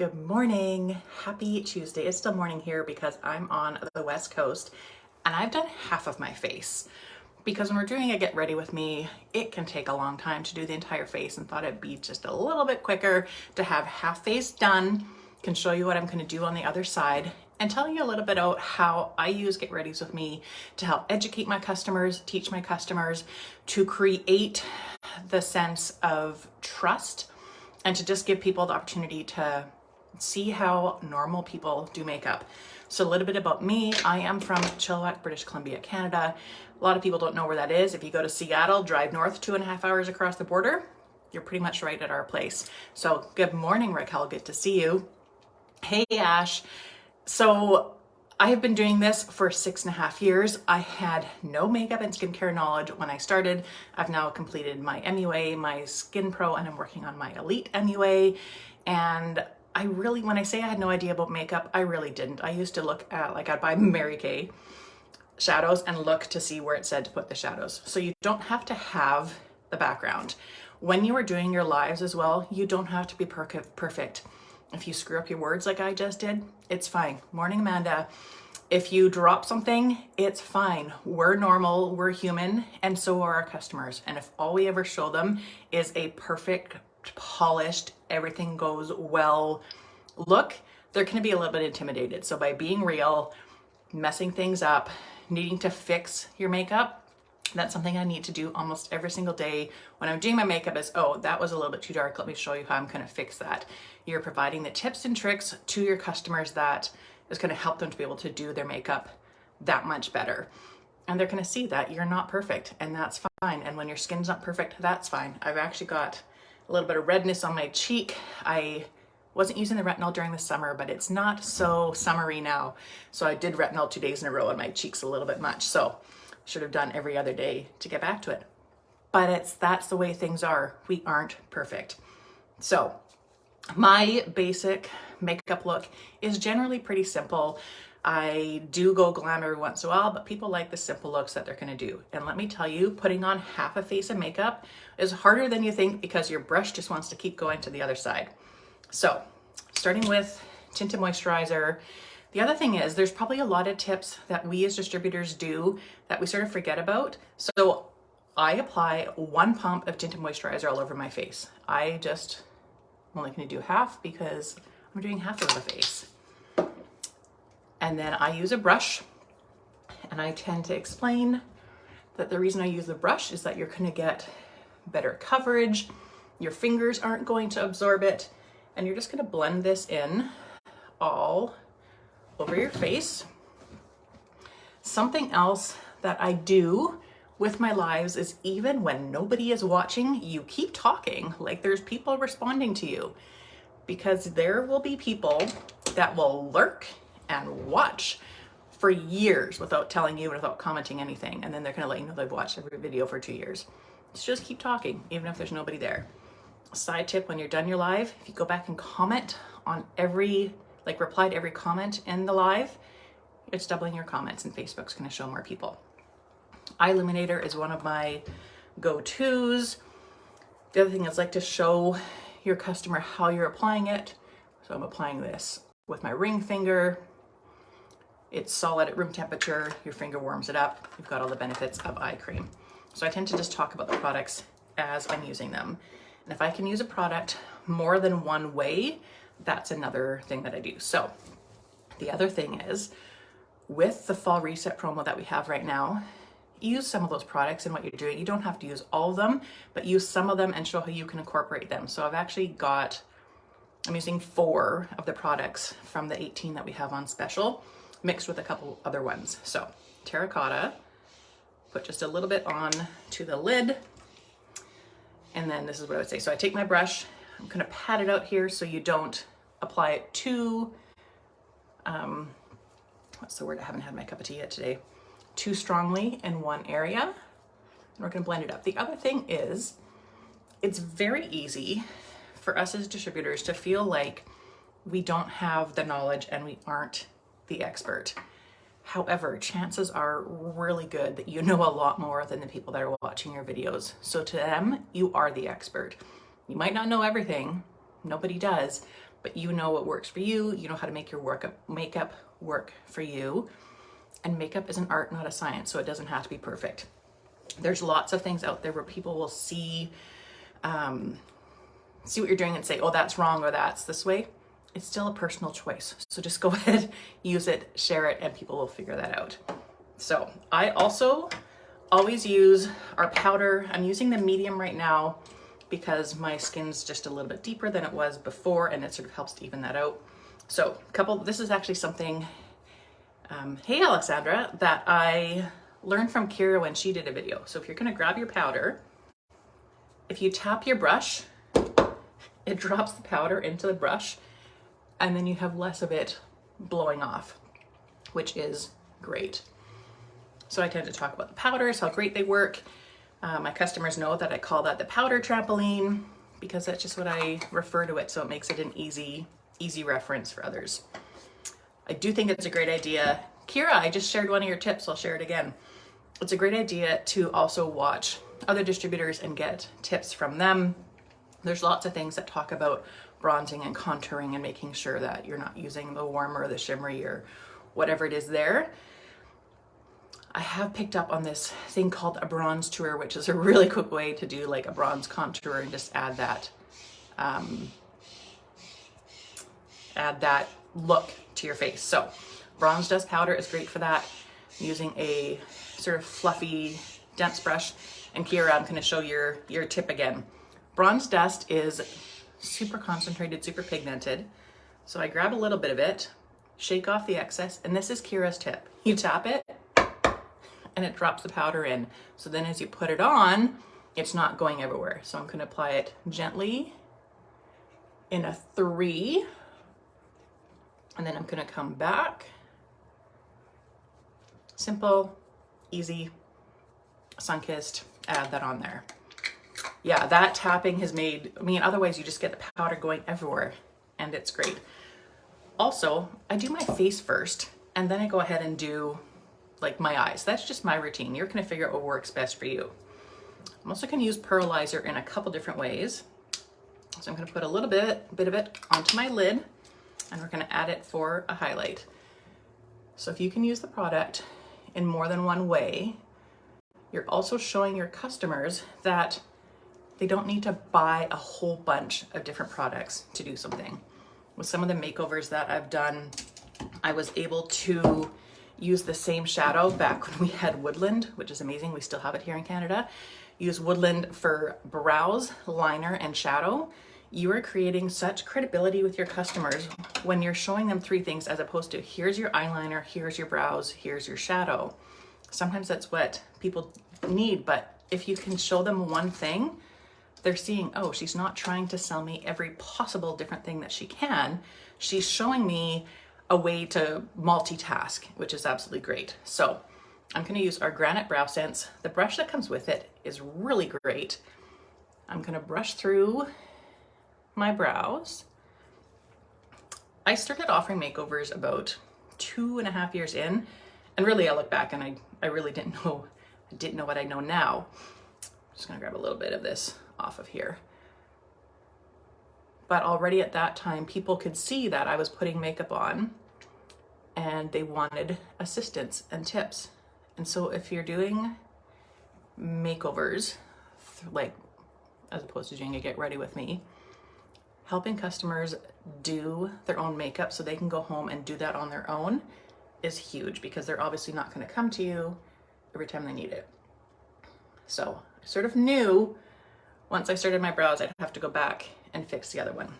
Good morning. Happy Tuesday. It's still morning here because I'm on the West Coast and I've done half of my face because when we're doing a get ready with me, it can take a long time to do the entire face, and thought it'd be just a little bit quicker to have half face done. Can show you what I'm going to do on the other side and tell you a little bit about how I use get readies with me to help educate my customers, teach my customers, to create the sense of trust and to just give people the opportunity to see how normal people do makeup. So a little bit about me. I am from Chilliwack, British Columbia, Canada. A lot of people don't know where that is. If you go to Seattle, drive north 2.5 hours across the border, you're pretty much right at our place. So good morning, Raquel. Good to see you. Hey, Ash. So I have been doing this for 6.5 years. I had no makeup and skincare knowledge when I started. I've now completed my MUA, my Skin Pro, and I'm working on my Elite MUA. And when I say I had no idea about makeup, I really didn't. I used to look at, I'd buy Mary Kay shadows and look to see where it said to put the shadows. So you don't have to have the background. When you are doing your lives as well, you don't have to be perfect. If you screw up your words like I just did, it's fine. Morning, Amanda. If you drop something, it's fine. We're normal, we're human, and so are our customers. And if all we ever show them is a perfect, polished, everything goes well look, they're going to be a little bit intimidated. So by being real, messing things up, needing to fix your makeup, that's something I need to do almost every single day when I'm doing my makeup is, oh, that was a little bit too dark. Let me show you how I'm going to fix that. You're providing the tips and tricks to your customers that is going to help them to be able to do their makeup that much better. And they're going to see that you're not perfect, and that's fine. And when your skin's not perfect, that's fine. I've actually got a little bit of redness on my cheek. I wasn't using the retinol during the summer, but it's not so summery now. So I did retinol 2 days in a row and my cheek's a little bit much. So should have done every other day to get back to it. But that's the way things are. We aren't perfect. So my basic makeup look is generally pretty simple. I do go glam every once in a while, but people like the simple looks that they're going to do. And let me tell you, putting on half a face of makeup is harder than you think because your brush just wants to keep going to the other side. So starting with tinted moisturizer. The other thing is there's probably a lot of tips that we as distributors do that we sort of forget about. So I apply 1 pump of tinted moisturizer all over my face. I'm only going to do half because I'm doing half of the face. And then I use a brush, and I tend to explain that the reason I use the brush is that you're going to get better coverage. Your fingers aren't going to absorb it, and you're just going to blend this in all over your face. Something else that I do with my lives is even when nobody is watching, you keep talking like there's people responding to you, because there will be people that will lurk and watch for years without telling you, without commenting anything. And then they're going to let you know they've watched every video for 2 years. Just keep talking, even if there's nobody there. Side tip, when you're done your live, if you go back and comment on reply to every comment in the live, it's doubling your comments and Facebook's going to show more people. Eye illuminator is one of my go-tos. The other thing is to show your customer how you're applying it. So I'm applying this with my ring finger. It's solid at room temperature. Your finger warms it up. You've got all the benefits of eye cream. So I tend to just talk about the products as I'm using them. And if I can use a product more than one way, that's another thing that I do. So the other thing is, with the fall reset promo that we have right now, use some of those products in what you're doing. You don't have to use all of them, but use some of them and show how you can incorporate them. So I'm using 4 of the products from the 18 that we have on special, mixed with a couple other ones. So terracotta, put just a little bit on to the lid. And then this is what I would say. So I take my brush, I'm going to pat it out here so you don't apply it too, what's the word? I haven't had my cup of tea yet today. Too strongly in one area. And we're going to blend it up. The other thing is, it's very easy for us as distributors to feel like we don't have the knowledge and we aren't the expert. However, chances are really good that you know a lot more than the people that are watching your videos. So to them, you are the expert. You might not know everything, Nobody does, but you know what works for you. You know how to make your makeup work for you. And makeup is an art, not a science, so it doesn't have to be perfect. There's lots of things out there where people will see what you're doing and say, oh, that's wrong, or that's this way. It's still a personal choice. So just go ahead, use it, share it, and people will figure that out. So I also always use our powder. I'm using the medium right now because my skin's just a little bit deeper than it was before, and it sort of helps to even that out. So this is actually something, hey Alexandra, that I learned from Kira when she did a video. So if you're gonna grab your powder, if you tap your brush, it drops the powder into the brush, and then you have less of it blowing off, which is great. So I tend to talk about the powders, how great they work. My customers know that I call that the powder trampoline because that's just what I refer to it. So it makes it an easy reference for others. I do think it's a great idea. Kira, I just shared one of your tips. I'll share it again. It's a great idea to also watch other distributors and get tips from them. There's lots of things that talk about bronzing and contouring and making sure that you're not using the warmer or the shimmery or whatever it is there. I have picked up on this thing called a bronze tour, which is a really quick way to do like a bronze contour and just add that look to your face. So Bronze Dust powder is great for that. I'm using a sort of fluffy, dense brush. And Kira, I'm gonna show your tip again. Bronze Dust is super concentrated, super pigmented. So I grab a little bit of it, shake off the excess, and this is Kira's tip. You tap it, and it drops the powder in. So then as you put it on, it's not going everywhere. So I'm gonna apply it gently in a 3, and then I'm gonna come back. Simple, easy, sun-kissed, add that on there. Yeah, that tapping has made, otherwise you just get the powder going everywhere, and it's great. Also, I do my face first, and then I go ahead and do like my eyes. That's just my routine. You're gonna figure out what works best for you. I'm also gonna use pearlizer in a couple different ways. So I'm gonna put a little bit of it onto my lid, and we're gonna add it for a highlight. So if you can use the product in more than one way, you're also showing your customers that they don't need to buy a whole bunch of different products to do something. With some of the makeovers that I've done, I was able to use the same shadow back when we had Woodland, which is amazing. We still have it here in Canada. Use Woodland for brows, liner, and shadow. You are creating such credibility with your customers when you're showing them 3 things as opposed to here's your eyeliner, here's your brows, here's your shadow. Sometimes that's what people need, but if you can show them one thing, they're seeing, oh, she's not trying to sell me every possible different thing that she can. She's showing me a way to multitask, which is absolutely great. So I'm gonna use our Granite Brow Sense. The brush that comes with it is really great. I'm gonna brush through my brows. I started offering makeovers about 2.5 years in, and really I look back and I really didn't know what I know now. I'm just gonna grab a little bit of this off of here. But already at that time, people could see that I was putting makeup on and they wanted assistance and tips. And so if you're doing makeovers, like as opposed to doing a get ready with me, helping customers do their own makeup so they can go home and do that on their own is huge because they're obviously not going to come to you every time they need it. So I sort of knew once I started my brows, I'd have to go back and fix the other one.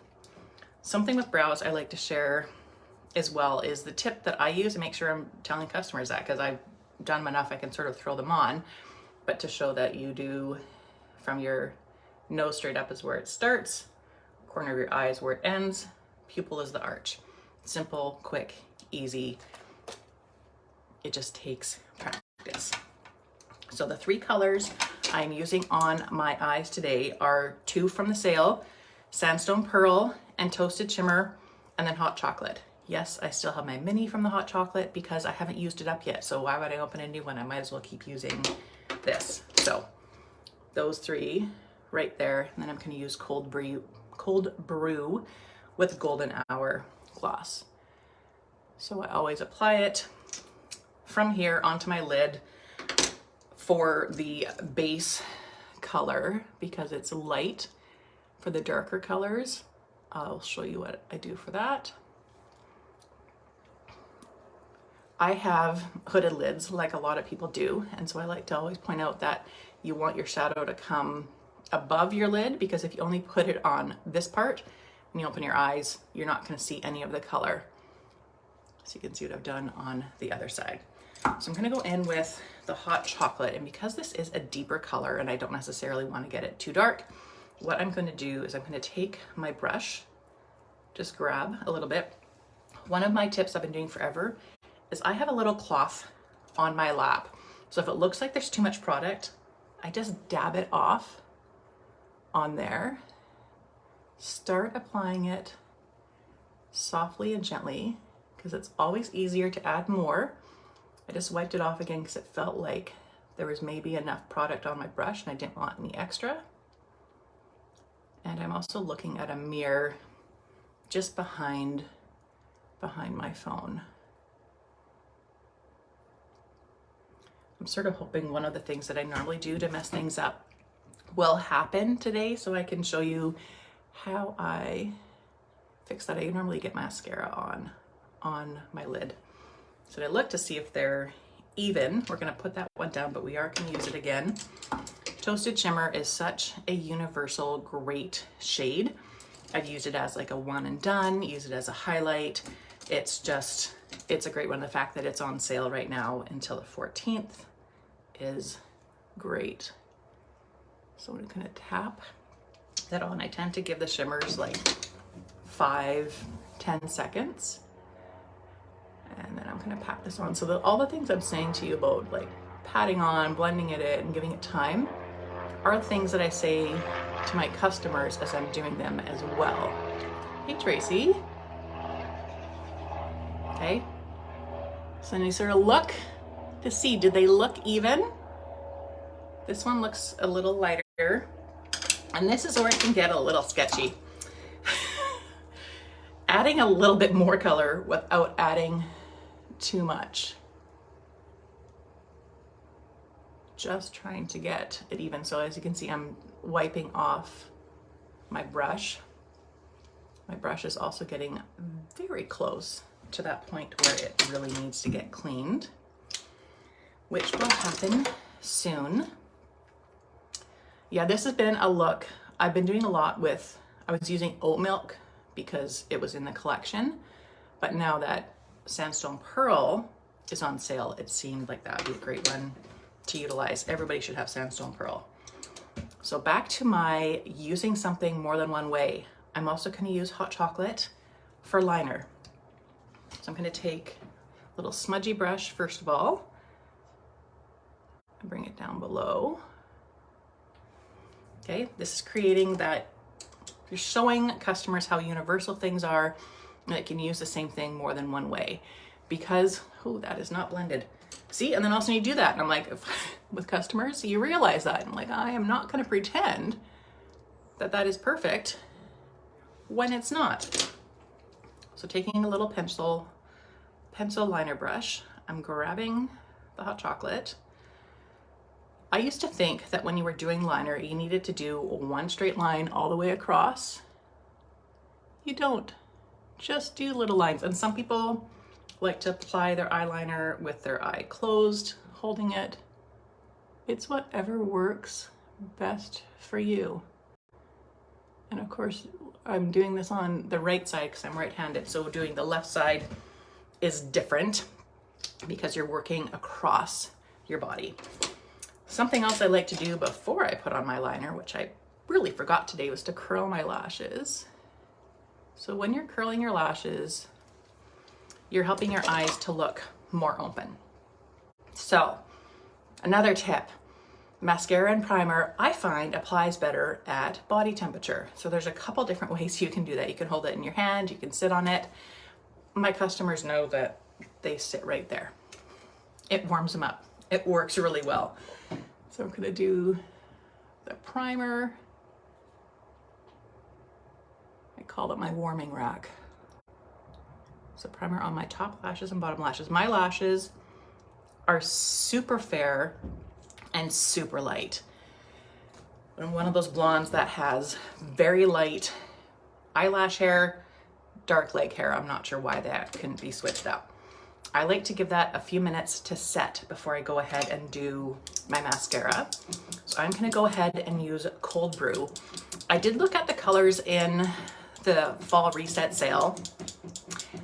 Something with brows I like to share as well is the tip that I use, and make sure I'm telling customers that because I've done them enough I can sort of throw them on, but to show that you do from your nose straight up is where it starts, corner of your eye is where it ends, pupil is the arch. Simple, quick, easy. It just takes practice. So the 3 colors I'm using on my eyes today are 2 from the sale, Sandstone Pearl and Toasted Shimmer, and then Hot Chocolate. Yes, I still have my mini from the Hot Chocolate because I haven't used it up yet. So why would I open a new one? I might as well keep using this. So those 3 right there. And then I'm going to use Cold Brew Cold Brew with Golden Hour gloss. So I always apply it from here onto my lid for the base color because it's light. For the darker colors, I'll show you what I do for that. I have hooded lids like a lot of people do, and so I like to always point out that you want your shadow to come above your lid, because if you only put it on this part, when you open your eyes, you're not going to see any of the color. So you can see what I've done on the other side. So I'm going to go in with the hot chocolate, and because this is a deeper color and I don't necessarily want to get it too dark, what I'm going to do is I'm going to take my brush, just grab a little bit. One of my tips I've been doing forever is I have a little cloth on my lap. So if it looks like there's too much product, I just dab it off on there. Start applying it softly and gently, because it's always easier to add more. I just wiped it off again because it felt like there was maybe enough product on my brush and I didn't want any extra. And I'm also looking at a mirror just behind my phone. I'm sort of hoping one of the things that I normally do to mess things up will happen today, so I can show you how I fix that. I normally get mascara on my lid. So I look to see if they're even. We're gonna put that one down, but we are gonna use it again. Toasted Shimmer is such a universal, great shade. I've used it as like a one and done, use it as a highlight. It's a great one. The fact that it's on sale right now until the 14th is great. So I'm gonna tap that on. I tend to give the shimmers like 5-10 seconds. And then I'm gonna pat this on. So all the things I'm saying to you about like patting on, blending it in, and giving it time are things that I say to my customers as I'm doing them as well. Hey Tracy. Okay. So then you sort of look to see, did they look even? This one looks a little lighter. And this is where it can get a little sketchy. Adding a little bit more color without adding too much. Just trying to get it even. So as you can see, I'm wiping off my brush. My brush is also getting very close to that point where it really needs to get cleaned, which will happen soon. Yeah, this has been a look. I've been doing a lot with, I was using oat milk because it was in the collection, but now that Sandstone Pearl is on sale, it seemed like that would be a great one to utilize. Everybody should have Sandstone Pearl. So back to my using something more than one way. I'm also going to use hot chocolate for liner. So I'm going to take a little smudgy brush first of all and bring it down below. Okay, this is creating that, you're showing customers how universal things are, and it can use the same thing more than one way. Because, oh, that is not blended. See, and then also you do that, and I'm like, with customers, you realize that. I'm like, I am not gonna pretend that that is perfect when it's not. So taking a little pencil liner brush, I'm grabbing the hot chocolate. I used to think that when you were doing liner, you needed to do one straight line all the way across. You don't. Just do little lines. And some people like to apply their eyeliner with their eye closed, holding it. It's whatever works best for you. And of course, I'm doing this on the right side because I'm right-handed. So doing the left side is different because you're working across your body. Something else I like to do before I put on my liner, which I really forgot today, was to curl my lashes. So when you're curling your lashes, you're helping your eyes to look more open. So another tip, mascara and primer, I find applies better at body temperature. So there's a couple different ways you can do that. You can hold it in your hand, you can sit on it. My customers know that they sit right there. It warms them up. It works really well. So I'm gonna do the primer. call it my warming rack. So primer on my top lashes and bottom lashes. My lashes are super fair and super light. I'm one of those blondes that has very light eyelash hair, dark leg hair. I'm not sure why that couldn't be switched up. I like to give that a few minutes to set before I go ahead and do my mascara. So I'm gonna go ahead and use Cold Brew. I did look at the colors in the fall reset sale,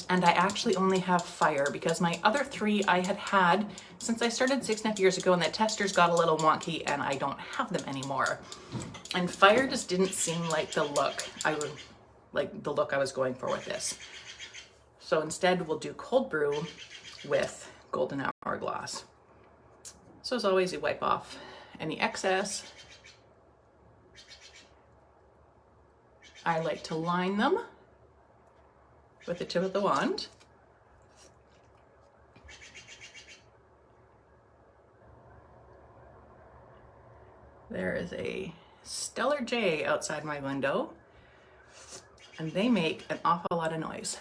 and I actually only have Fire because my other three I had since I started 6.5 years ago, and the testers got a little wonky and I don't have them anymore. And Fire just didn't seem like the look I was going for with this. So instead we'll do Cold Brew with Golden Hourglass. So as always, you wipe off any excess. I like to line them with the tip of the wand. There is a Stellar J outside my window, and they make an awful lot of noise.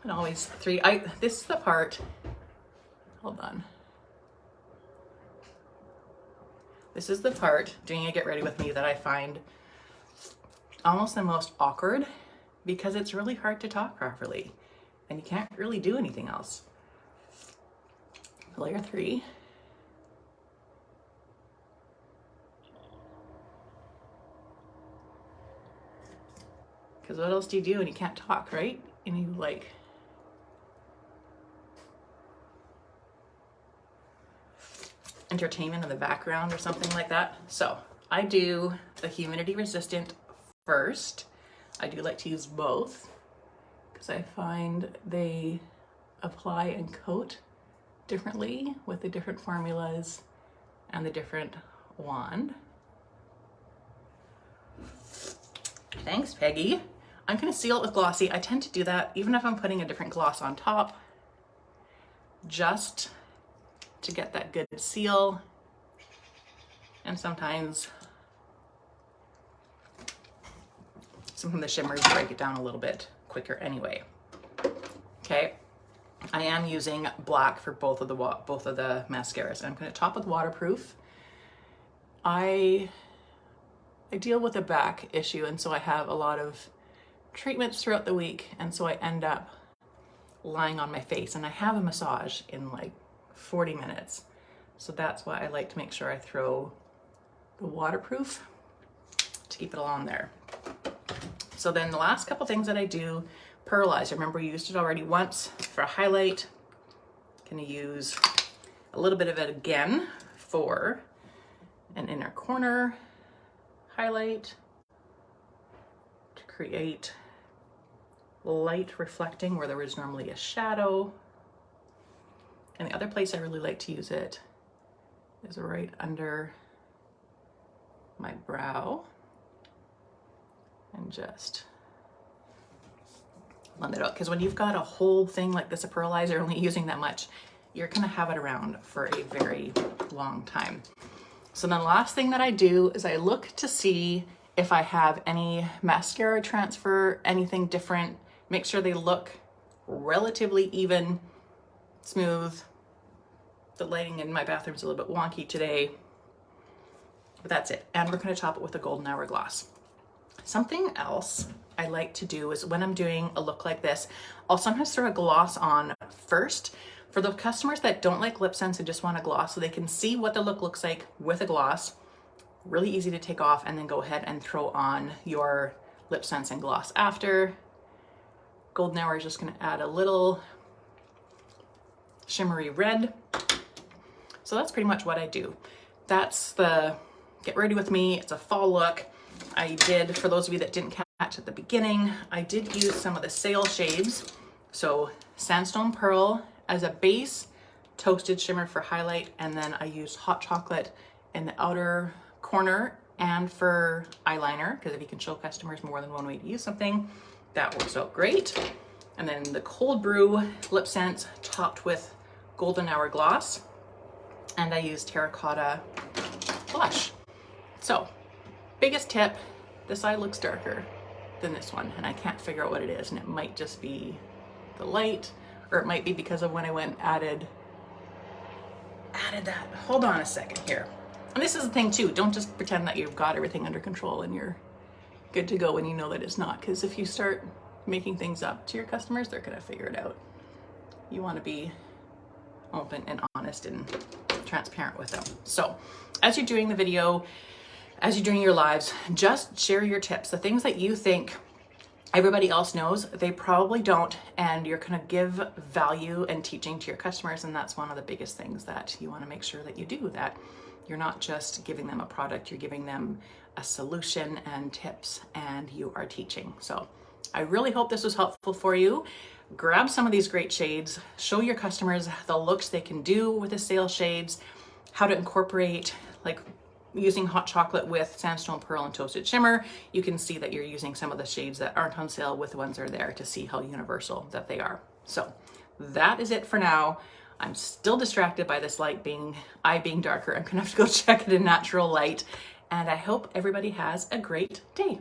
And always three, this is the part, hold on. This is the part, doing a get ready with me, that I find almost the most awkward because it's really hard to talk properly and you can't really do anything else. Layer 3. Because what else do you do when you can't talk, right? And you like entertainment in the background or something like that. So I do the humidity resistant first. I do like to use both because I find they apply and coat differently with the different formulas and the different wand. Thanks, Peggy. I'm gonna seal it with glossy. I tend to do that even if I'm putting a different gloss on top, just to get that good seal. And sometimes some of the shimmers break it down a little bit quicker anyway. Okay, I am using black for both of the mascaras. I'm going to top with waterproof. I deal with a back issue, and so I have a lot of treatments throughout the week, and so I end up lying on my face, and I have a massage in like 40 minutes. So that's why I like to make sure I throw the waterproof to keep it all on there. So then the last couple things that I do, pearlize. Remember, we used it already once for a highlight. Gonna use a little bit of it again for an inner corner highlight to create light reflecting where there was normally a shadow. And the other place I really like to use it is right under my brow, and just blend it out. Because when you've got a whole thing like this, a pearlizer, only using that much, you're gonna have it around for a very long time. So then the last thing that I do is I look to see if I have any mascara transfer, anything different, make sure they look relatively even, smooth. The lighting in my bathroom's a little bit wonky today, but that's it. And we're gonna top it with a Golden Hourglass. Something else I like to do is when I'm doing a look like this, I'll sometimes throw a gloss on first. For the customers that don't like lip sense and just want a gloss so they can see what the look looks like with a gloss, really easy to take off, and then go ahead and throw on your lip sense and gloss after. Golden Hour is just gonna add a little shimmery red. So that's pretty much what I do. That's the get ready with me. It's a fall look. I did, for those of you that didn't catch at the beginning, I did use some of the sale shades. So Sandstone Pearl as a base, Toasted Shimmer for highlight, and then I used Hot Chocolate in the outer corner and for eyeliner, because if you can show customers more than one way to use something, that works out great. And then the Cold Brew Lip Sense topped with Golden Hourglass. and I use terracotta blush. So, biggest tip, this side looks darker than this one, and I can't figure out what it is, and it might just be the light, or it might be because of when I went added that. Hold on a second here. And this is the thing too, don't just pretend that you've got everything under control and you're good to go when you know that it's not, because if you start making things up to your customers, they're gonna figure it out. You want to be open and honest and transparent with them. So as you're doing the video, as you're doing your lives, just share your tips, the things that you think everybody else knows, they probably don't, and you're gonna give value and teaching to your customers, and that's one of the biggest things that you wanna make sure that you do, that you're not just giving them a product, you're giving them a solution and tips, and you are teaching. So I really hope this was helpful for you. Grab some of these great shades, show your customers the looks they can do with the sale shades, how to incorporate, like using hot chocolate with sandstone pearl and toasted shimmer. You can see that you're using some of the shades that aren't on sale with the ones that are there to see how universal that they are. So that is it for now. I'm still distracted by this light being darker. I'm gonna have to go check it in natural light, and I hope everybody has a great day.